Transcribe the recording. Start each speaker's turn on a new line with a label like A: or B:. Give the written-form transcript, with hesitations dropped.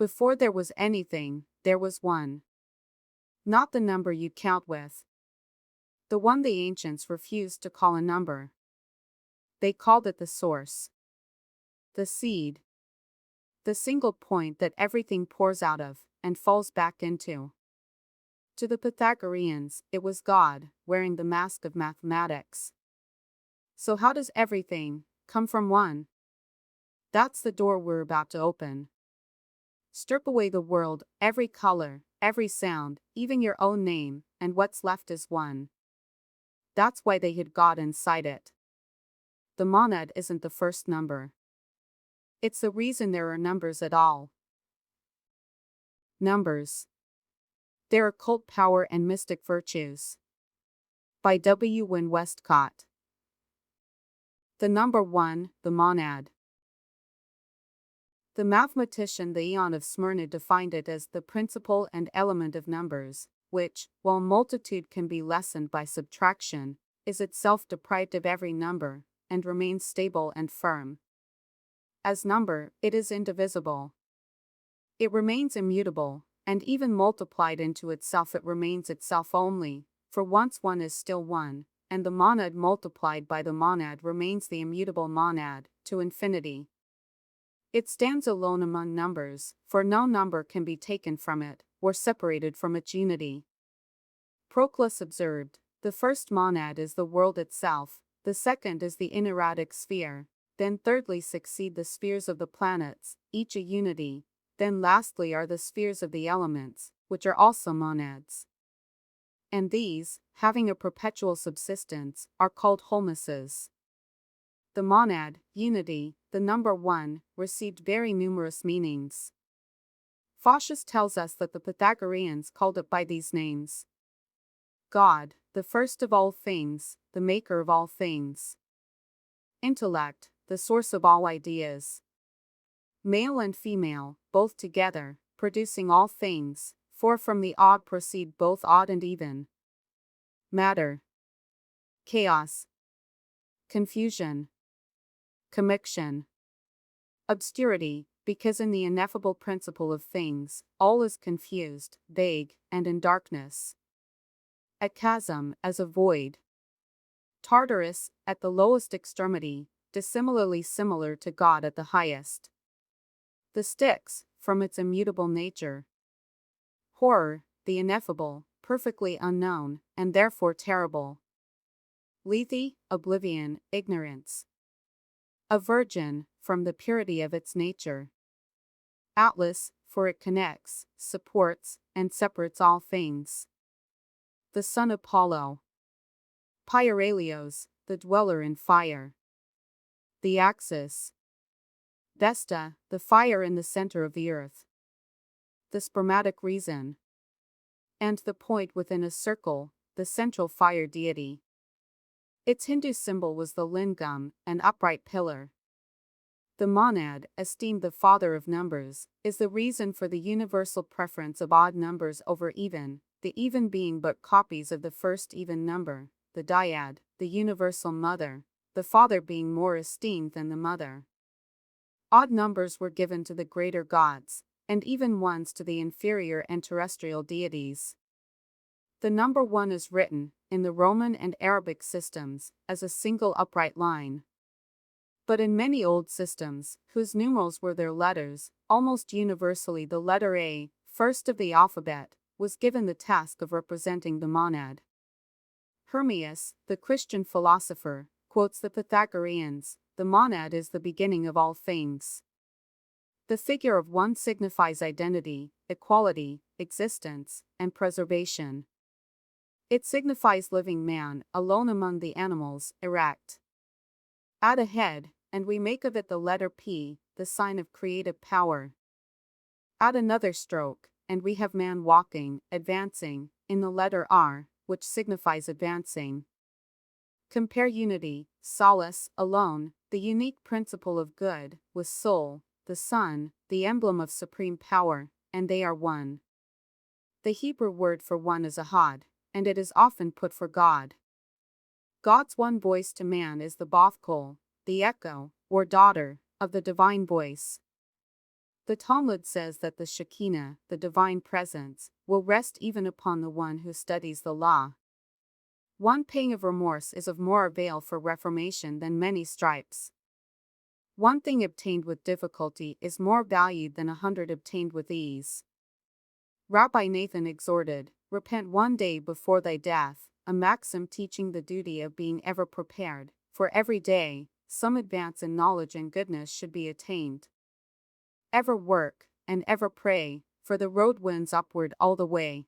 A: Before there was anything, there was one. Not the number you count with. The one the ancients refused to call a number. They called it the source. The seed. The single point that everything pours out of and falls back into. To the Pythagoreans, it was God, wearing the mask of mathematics. So how does everything come from one? That's the door we're about to open. Strip away the world, every color, every sound, even your own name, and what's left is one. That's why they hid God inside it. The monad isn't the first number. It's the reason there are numbers at all. Numbers. Their occult power and mystic virtues. By Wynn Westcott. The number 1, the monad. The mathematician the Eon of Smyrna defined it as the principle and element of numbers, which, while multitude can be lessened by subtraction, is itself deprived of every number, and remains stable and firm. As number, it is indivisible. It remains immutable, and even multiplied into itself it remains itself only, for once one is still one, and the monad multiplied by the monad remains the immutable monad, to infinity. It stands alone among numbers, for no number can be taken from it, or separated from its unity. Proclus observed, the first monad is the world itself, the second is the inerratic sphere, then thirdly succeed the spheres of the planets, each a unity, then lastly are the spheres of the elements, which are also monads. And these, having a perpetual subsistence, are called wholenesses. The monad, unity, the number 1, received very numerous meanings. Phocius tells us that the Pythagoreans called it by these names. God, the first of all things, the maker of all things. Intellect, the source of all ideas. Male and female, both together, producing all things, for from the odd proceed both odd and even. Matter. Chaos. Confusion. Commixtion. Obscurity, because in the ineffable principle of things, all is confused, vague, and in darkness. A chasm, as a void. Tartarus, at the lowest extremity, dissimilarly similar to God at the highest. The Styx, from its immutable nature. Horror, the ineffable, perfectly unknown, and therefore terrible. Lethe, oblivion, ignorance. A virgin, from the purity of its nature. Atlas, for it connects, supports, and separates all things. The sun Apollo. Pyralios, the dweller in fire. The axis. Vesta, the fire in the center of the earth. The spermatic reason. And the point within a circle, the central fire deity. Its Hindu symbol was the lingam, an upright pillar. The monad, esteemed the father of numbers, is the reason for the universal preference of odd numbers over even, the even being but copies of the first even number, the dyad, the universal mother, the father being more esteemed than the mother. Odd numbers were given to the greater gods, and even ones to the inferior and terrestrial deities. The number 1 is written, in the Roman and Arabic systems, as a single upright line. But in many old systems, whose numerals were their letters, almost universally the letter A, first of the alphabet, was given the task of representing the monad. Hermias, the Christian philosopher, quotes the Pythagoreans, the monad is the beginning of all things. The figure of 1 signifies identity, equality, existence, and preservation. It signifies living man, alone among the animals, erect. Add a head, and we make of it the letter P, the sign of creative power. Add another stroke, and we have man walking, advancing, in the letter R, which signifies advancing. Compare unity, solace, alone, the unique principle of good, with soul, the sun, the emblem of supreme power, and they are one. The Hebrew word for one is achad, and it is often put for God. God's one voice to man is the bothkol, the echo, or daughter, of the divine voice. The Talmud says that the Shekinah, the divine presence, will rest even upon the one who studies the law. One pang of remorse is of more avail for reformation than many stripes. One thing obtained with difficulty is more valued than 100 obtained with ease. Rabbi Nathan exhorted, "Repent one day before thy death," a maxim teaching the duty of being ever prepared, for every day, some advance in knowledge and goodness should be attained. Ever work, and ever pray, for the road winds upward all the way.